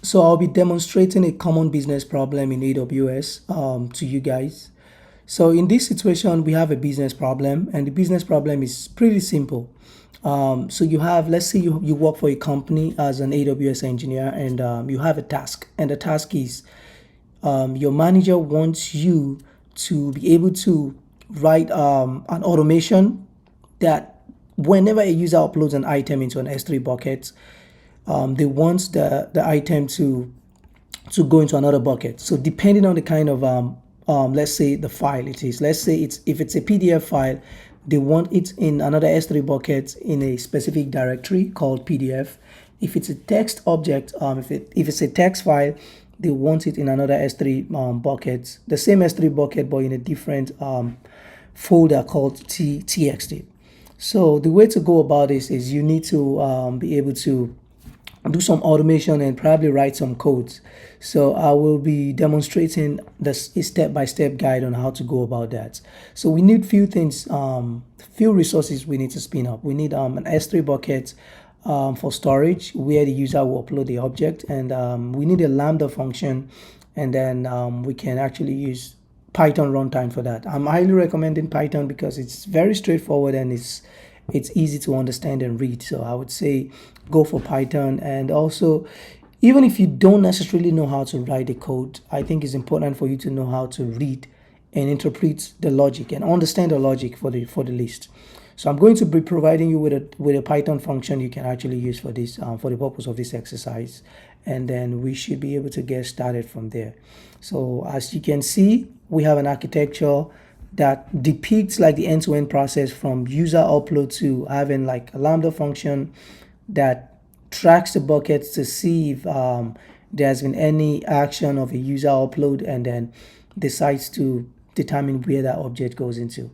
So I'll be demonstrating a common business problem in AWS to you guys. So in this situation, we have a business problem, and the business problem is pretty simple. So you have, let's say you work for a company as an AWS engineer, and you have a task, and the task is your manager wants you to be able to write an automation that whenever a user uploads an item into an S3 bucket, they want the item to go into another bucket. So depending on the kind of let's say the file it is, let's say it's if it's a PDF file, they want it in another S3 bucket in a specific directory called PDF. If it's a text object, if it's a text file, they want it in another S3 bucket, the same S3 bucket but in a different folder called TXT. So the way to go about this is you need to be able to do some automation and probably write some codes. So I will be demonstrating this step-by-step guide on how to go about that. So we need few things, few resources we need to spin up. We need an S3 bucket for storage where the user will upload the object, and we need a Lambda function, and then we can actually use Python runtime for that. I'm highly recommending Python because it's very straightforward and it's easy to understand and read. So I would say go for Python. And also, even if you don't necessarily know how to write the code, I think it's important for you to know how to read and interpret the logic and understand the logic for the list. So I'm going to be providing you with a Python function you can actually use for this for the purpose of this exercise, and then we should be able to get started from there. So as you can see, we have an architecture that depicts like the end-to-end process from user upload to having like a Lambda function that tracks the buckets to see if there's been any action of a user upload, and then decides to determine where that object goes into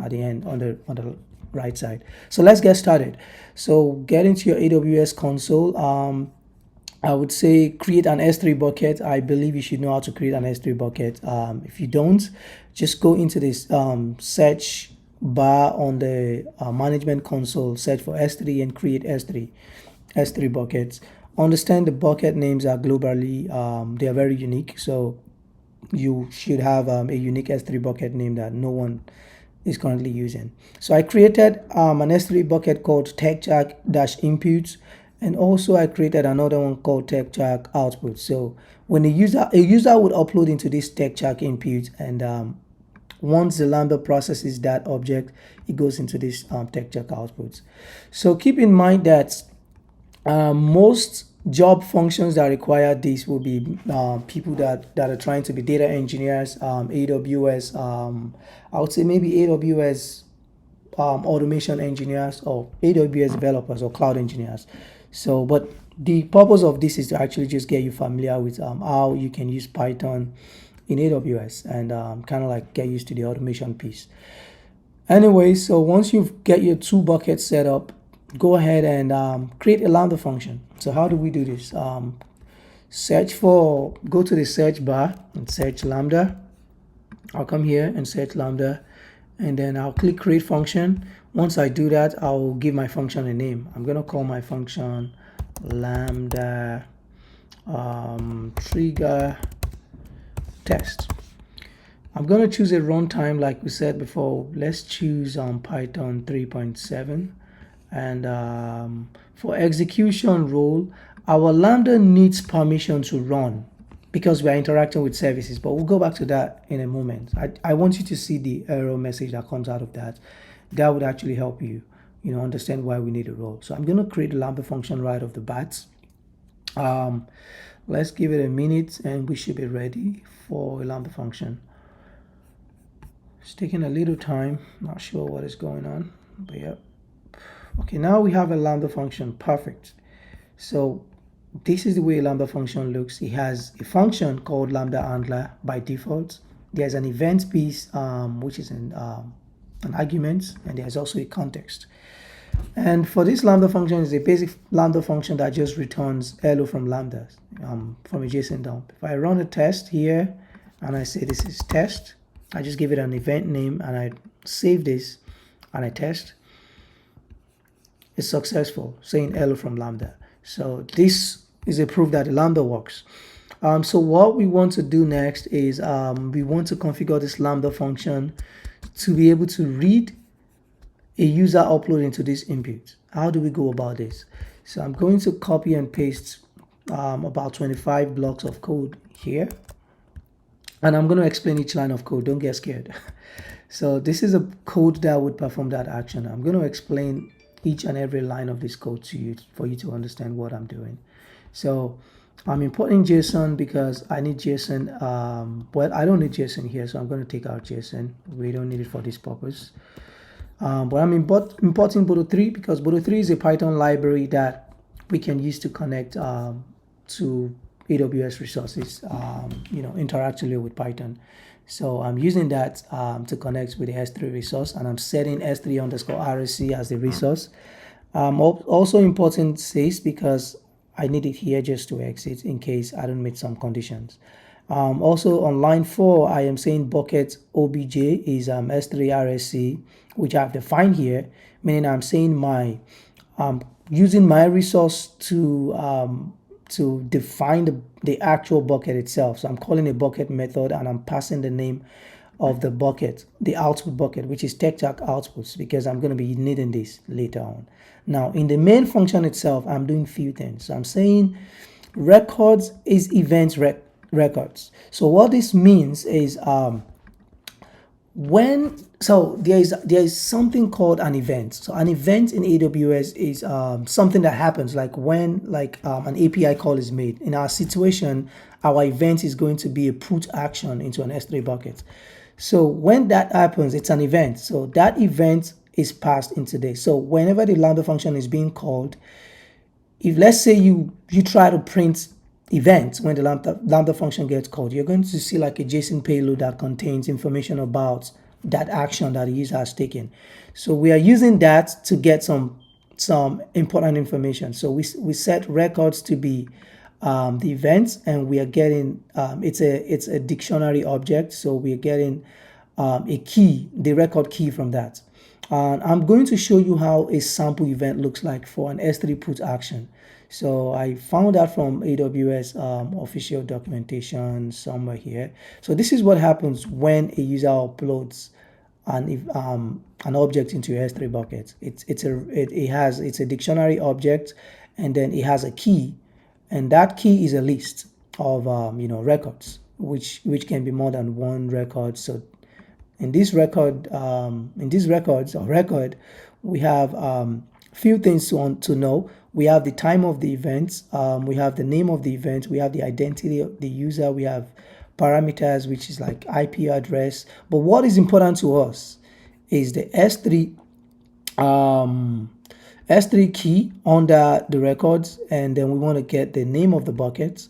at the end on the right side. So let's get started. So get into your AWS console. I would say create an S3 bucket. I believe you should know how to create an S3 bucket. If you don't, just go into this search bar on the management console, search for S3 and create S3 buckets. Understand the bucket names are globally, they are very unique. So you should have a unique S3 bucket name that no one is currently using. So I created an S3 bucket called techjack-inputs, and also I created another one called techjack output. So when a user would upload into this techjack input, and once the Lambda processes that object, it goes into this techjack outputs. So keep in mind that most job functions that require this will be people that are trying to be data engineers, AWS, I would say maybe AWS automation engineers or AWS developers or cloud engineers. So, but the purpose of this is to actually just get you familiar with how you can use Python in AWS, and kind of like get used to the automation piece. Anyway, so once you get your two buckets set up, go ahead and create a Lambda function. So how do we do this? Go to the search bar and search Lambda. I'll come here and search Lambda, and then I'll click create function. Once I do that, I'll give my function a name. I'm going to call my function Lambda trigger test. I'm going to choose a runtime like we said before. Let's choose Python 3.7. And for execution role, our Lambda needs permission to run because we are interacting with services, but we'll go back to that in a moment. I want you to see the error message that comes out of that. That would actually help you, understand why we need a role. So I'm going to create a Lambda function right off the bat. Let's give it a minute and we should be ready for a Lambda function. It's taking a little time. Not sure what is going on, but yeah. Okay, now we have a Lambda function. Perfect. So this is the way a Lambda function looks. It has a function called Lambda handler by default. There's an event piece, which is an argument, and there's also a context. And for this Lambda function is a basic Lambda function that just returns hello from Lambda, from a JSON dump. If I run a test here and I say this is test, I just give it an event name and I save this and I test. It's successful, saying hello from Lambda. So this is a proof that the Lambda works. So what we want to do next is we want to configure this Lambda function to be able to read a user upload into this input. How do we go about this? So I'm going to copy and paste about 25 blocks of code here. And I'm going to explain each line of code. Don't get scared. So this is a code that would perform that action. I'm going to explain each and every line of this code to you for you to understand what I'm doing. So I'm importing JSON because I need JSON. Well, I don't need JSON here, so I'm going to take out JSON. We don't need it for this purpose. But I'm importing Bodo3 because Bodo3 is a Python library that we can use to connect to AWS resources, interactively with Python. So I'm using that to connect with the S3 resource, and I'm setting S3 underscore RSC as the resource. Also importing sys because I need it here just to exit in case I don't meet some conditions. Also on line 4, I am saying bucket obj is S3 RSC, which I've defined here, meaning I'm saying using my resource to define the actual bucket itself. So I'm calling a bucket method and I'm passing the name of the bucket, the output bucket, which is TechTack outputs, because I'm going to be needing this later on. Now, in the main function itself, I'm doing few things. So I'm saying records is events records. So what this means is there is something called an event. So an event in AWS is something that happens like when an API call is made. In our situation, our event is going to be a put action into an S3 bucket. So when that happens, it's an event. So that event is passed into this. So whenever the Lambda function is being called, if let's say you try to print event when the Lambda function gets called, you're going to see like a JSON payload that contains information about that action that the user has taken. So we are using that to get some important information. So we set records to be the events, and we are getting it's a dictionary object. So we are getting a key, the record key from that. And I'm going to show you how a sample event looks like for an S3 put action. So I found that from AWS official documentation somewhere here. So this is what happens when a user uploads an object into your S3 bucket. It's a dictionary object, and then it has a key, and that key is a list of records, which can be more than one record. So in this record, we have few things to know. We have the time of the event, we have the name of the event, we have the identity of the user, we have parameters, which is like IP address. But what is important to us is the S3 key under the records, and then we want to get the name of the bucket,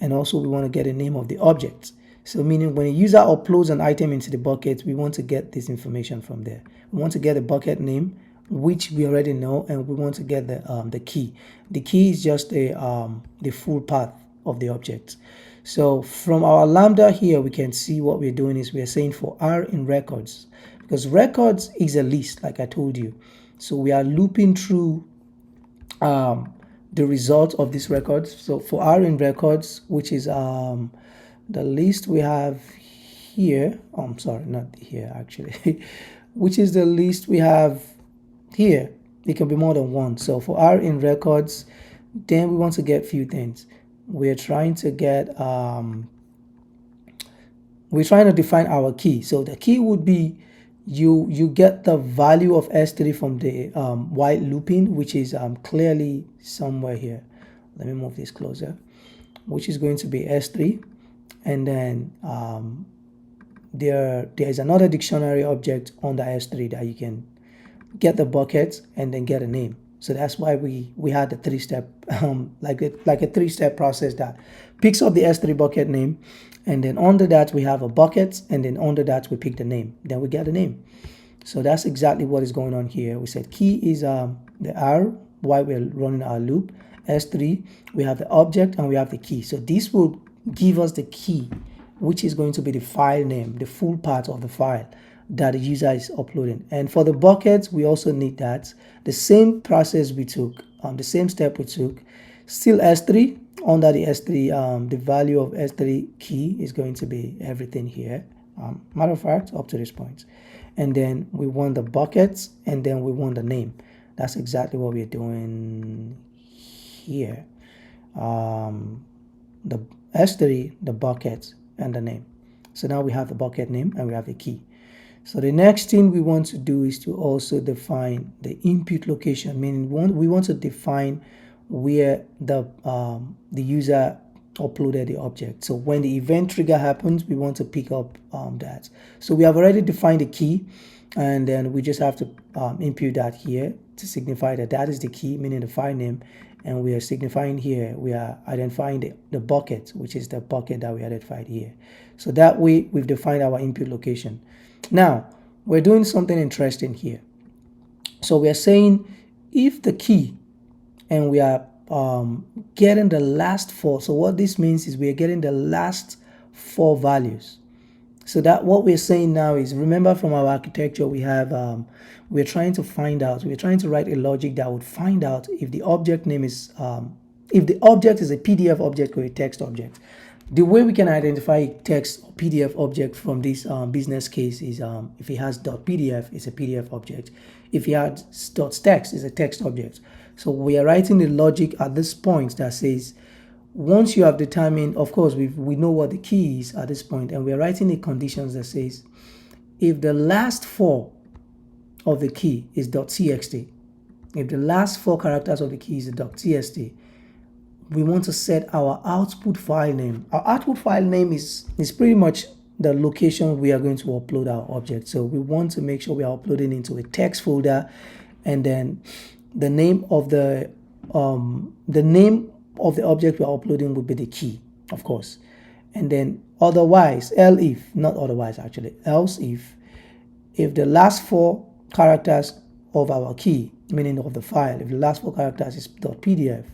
and also we want to get the name of the object. So meaning when a user uploads an item into the bucket, we want to get this information from there. We want to get the bucket name, which we already know, and we want to get the key. The key is just the full path of the object. So from our Lambda here, we can see what we're doing is we're saying for R in records, because records is a list, like I told you. So we are looping through the result of these records. So for R in records, which is the list we have here, I'm sorry, not here actually, which is the list we have here. It can be more than one. So for R in records, then we want to get few things. We're trying to get we're trying to define our key. So the key would be you get the value of S3 from the while looping, which is clearly somewhere here. Let me move this closer, which is going to be S3. And then there is another dictionary object on the S3 that you can get the bucket and then get a name. So that's why we had the three-step like a three-step process that picks up the S3 bucket name, and then under that we have a bucket, and then under that we pick the name, then we get a name. So that's exactly what is going on here. We said key is the R while we're running our loop. S3, we have the object and we have the key. So this will give us the key, which is going to be the file name, the full part of the file that the user is uploading. And for the buckets, we also need that. The same process we took, the same step we took Still S3, under the S3, the value of S3 key is going to be everything here. Matter of fact, up to this point. And then we want the buckets, and then we want the name. That's exactly what we're doing here. The S3, the bucket, and the name. So now we have the bucket name and we have the key. So the next thing we want to do is to also define the input location, meaning we want to define where the user uploaded the object. So when the event trigger happens, we want to pick up that. So we have already defined the key, and then we just have to input that here to signify that that is the key, meaning the file name. And we are signifying here, we are identifying the bucket, which is the bucket that we identified here. So that way we've defined our input location. Now, we're doing something interesting here. So we're saying if the key, and we are getting the last four. So what this means is we are getting the last four values. So that what we're saying now is, remember from our architecture, we have, we're trying to find out, we're trying to write a logic that would find out if the object name is, if the object is a PDF object or a text object. The way we can identify a text or PDF object from this business case is if it has .pdf, it's a PDF object. If it has .text, it's a text object. So we are writing the logic at this point that says, once you have determined, of course, we know what the key is at this point, and we are writing the conditions that says, if the last four of the key is .txt, if the last four characters of the key is .txt, we want to set our output file name. Our output file name is pretty much the location we are going to upload our object. So we want to make sure we are uploading into a text folder, and then the name of the object we are uploading would be the key, of course. And then otherwise, else if the last four characters of our key, meaning of the file, if the last four characters is .pdf,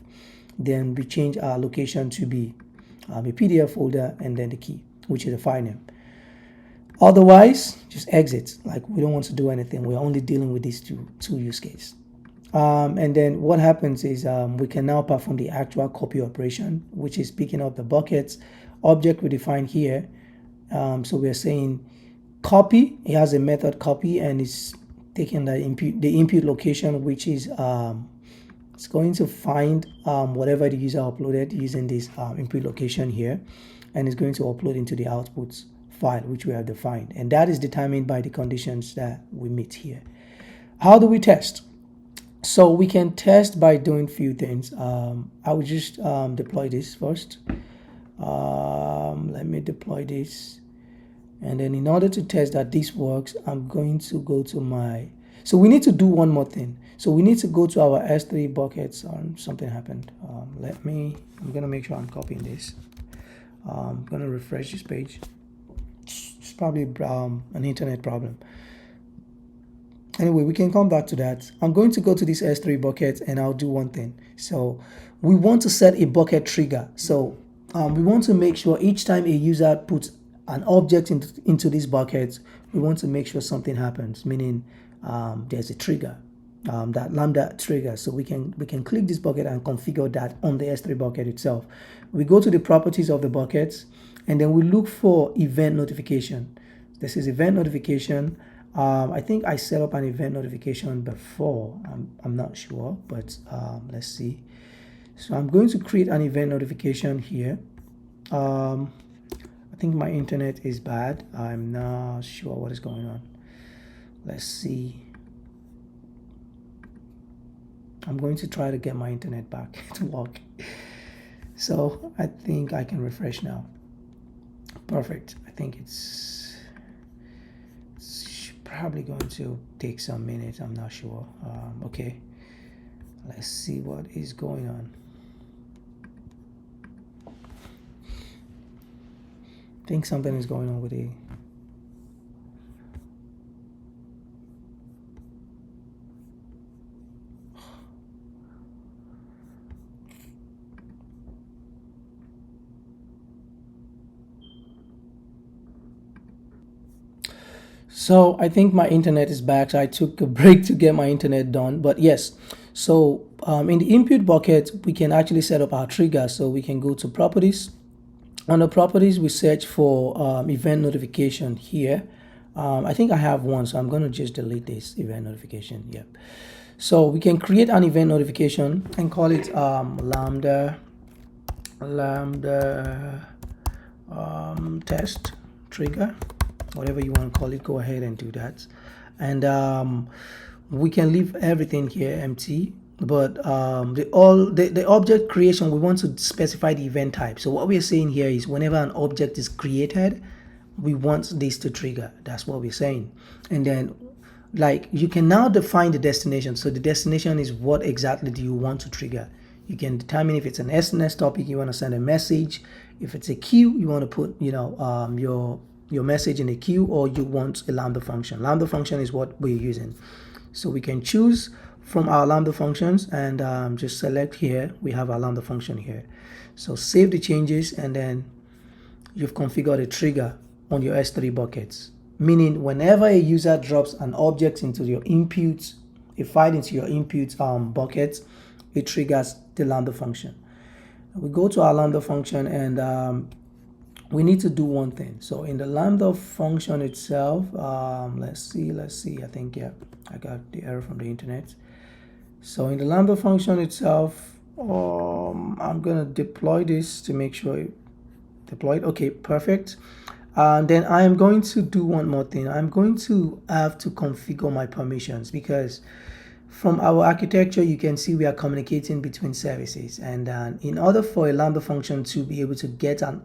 then we change our location to be a PDF folder and then the key, which is the file name. Otherwise, just exit. Like, we don't want to do anything. We're only dealing with these two use cases. And then what happens is we can now perform the actual copy operation, which is picking up the buckets object we define here. So we're saying copy. It has a method copy, and it's taking the input location, which is it's going to find whatever the user uploaded using this input location here, and it's going to upload into the outputs file, which we have defined, and that is determined by the conditions that we meet here. How do we test? So we can test by doing few things. I will just deploy this first. Let me deploy this, and then in order to test that this works, I'm going to go to my, so we need to do one more thing. So we need to go to our S3 buckets. Something happened. I'm gonna make sure I'm copying this. I'm gonna refresh this page. It's probably an internet problem. Anyway, we can come back to that. I'm going to go to this S3 bucket, and I'll do one thing. So we want to set a bucket trigger. So we want to make sure each time a user puts an object into this bucket, we want to make sure something happens, meaning there's a trigger, that Lambda trigger. So we can click this bucket and configure that on the S3 bucket itself. We go to the properties of the buckets, and then we look for event notification. This is event notification. I think I set up an event notification before. I'm not sure, but let's see. So I'm going to create an event notification here. I think my internet is bad. I'm not sure what is going on. Let's see. I'm going to try to get my internet back to work. So I think I can refresh now. Perfect. I think it's probably going to take some minutes. I'm not sure. Okay. Let's see what is going on. I think something is going on with it. So I think my internet is back. So I took a break to get my internet done. But yes, so in the input bucket, we can actually set up our trigger. So we can go to properties. Under properties, we search for event notification here. I think I have one, so I'm going to just delete this event notification. Yep. So we can create an event notification and call it Lambda test trigger, whatever you want to call it. Go ahead and do that, and we can leave everything here empty. But the object creation, we want to specify the event type. So what we are saying here is whenever an object is created, we want this to trigger. That's what we're saying. And then like you can now define the destination. So the destination is what exactly do you want to trigger. You can determine if it's an SNS topic, you want to send a message. If it's a queue, you want to put your message in a queue, or you want a Lambda function. Lambda function is what we're using. So we can choose from our Lambda functions and just select here. We have our Lambda function here. So save the changes, and then you've configured a trigger on your S3 buckets. Meaning whenever a user drops an object into your inputs, a file into your input bucket, it triggers the Lambda function. We go to our Lambda function, and we need to do one thing. So in the Lambda function itself, let's see, I think, yeah, I got the error from the internet. So in the Lambda function itself, I'm gonna deploy this to make sure it deployed. Okay, perfect. And then I am going to do one more thing. I'm going to have to configure my permissions, because from our architecture, you can see we are communicating between services. And in order for a Lambda function to be able to get an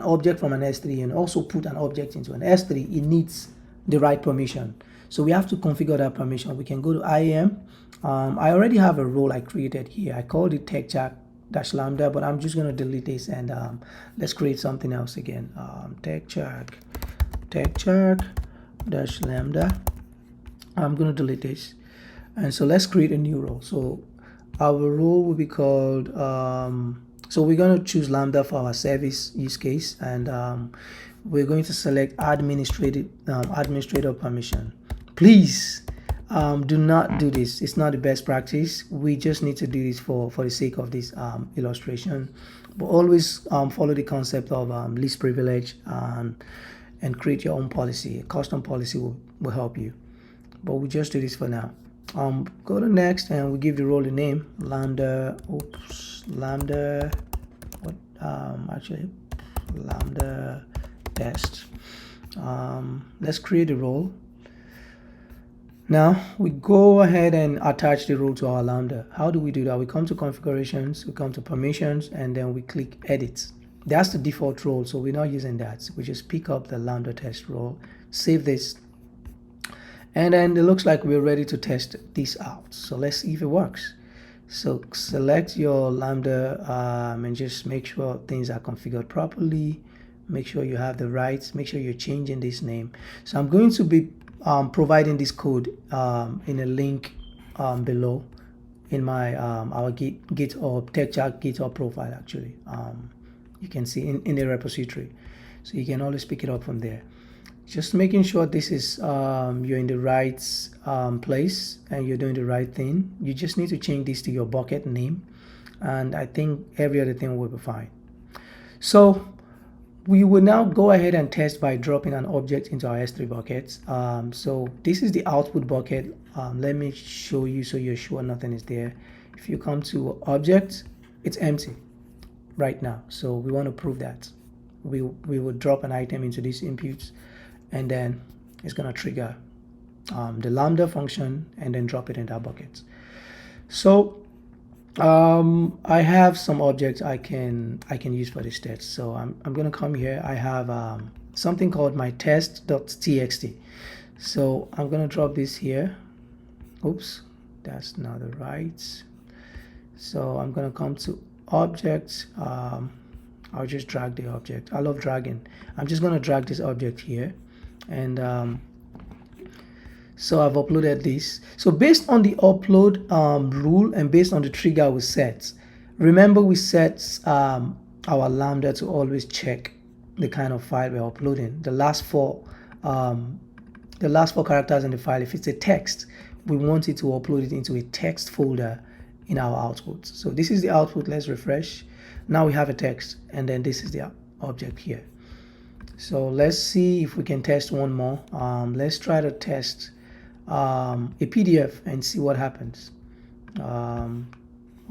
object from an S3 and also put an object into an S3, it needs the right permission. So we have to configure that permission. We can go to IAM. I already have a role I created here. I called it TechChark-Lambda, but I'm just going to delete this, and let's create something else again. TechChark-Lambda. I'm going to delete this. And so let's create a new role. So our role will be called, so we're going to choose Lambda for our service use case, and we're going to select administrator permission. Please do not do this. It's not the best practice. We just need to do this for the sake of this illustration. But always follow the concept of least privilege and create your own policy. A custom policy will help you. But we just do this for now. Go to next, and we give the role a name, Lambda. Lambda test. Let's create a role. Now we go ahead and attach the role to our Lambda. How do we do that? We come to configurations, we come to permissions, and then we click edit. That's the default role, so we're not using that. We just pick up the Lambda test role, save this, and then it looks like we're ready to test this out. So let's see if it works. So select your Lambda and just make sure things are configured properly. Make sure you have the rights. Make sure you're changing this name. So I'm going to be providing this code in a link below in my our GitHub TechChark GitHub profile. Actually, you can see in the repository, so you can always pick it up from there. Just making sure this is you're in the right place and you're doing the right thing. You just need to change this to your bucket name, and I think every other thing will be fine. So we will now go ahead and test by dropping an object into our S3 buckets. So this is the output bucket. Let me show you so you're sure nothing is there. If you come to object, it's empty right now. So we want to prove that. We will drop an item into these inputs, and then it's going to trigger the Lambda function and then drop it in that bucket. So I have some objects I can use for this test. So I'm going to come here. I have something called my test.txt. So I'm going to drop this here. Oops, that's not the right. So I'm going to come to object. I'll just drag the object. I love dragging. I'm just going to drag this object here, and so I've uploaded this. So based on the upload rule and based on the trigger we set, remember we set our Lambda to always check the kind of file we're uploading. The last four the last 4 characters in the file. If it's a text, we want it to upload it into a text folder in our output. So this is the output. Let's refresh. Now we have a text, and then this is the object here. So let's see if we can test one more. Let's try to test a PDF and see what happens.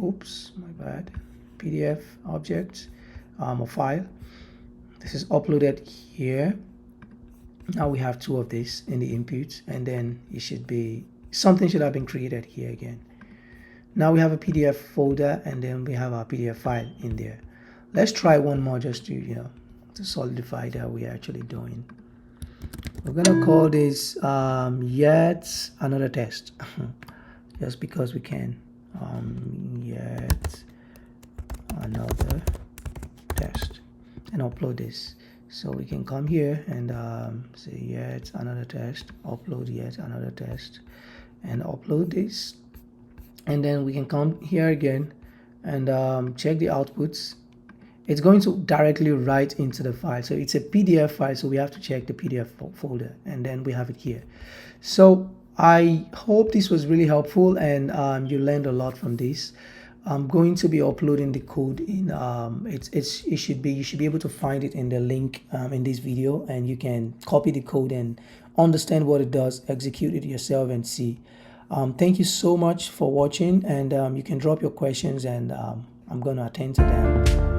Oops, my bad. PDF object, a file. This is uploaded here. Now we have 2 of these in the input, and then it should be something should have been created here again. Now we have a PDF folder, and then we have our PDF file in there. Let's try one more just to to solidify that we're actually doing. We're gonna call this yet another test, just because we can. Yet another test, and upload this. So we can come here and say yet another test, upload yet another test, and upload this. And then we can come here again and check the outputs. It's going to directly write into the file. So it's a PDF file, so we have to check the PDF folder, and then we have it here. So I hope this was really helpful, and you learned a lot from this. I'm going to be uploading the code in you should be able to find it in the link in this video, and you can copy the code and understand what it does, execute it yourself, and see. Thank you so much for watching, and you can drop your questions, and I'm going to attend to them.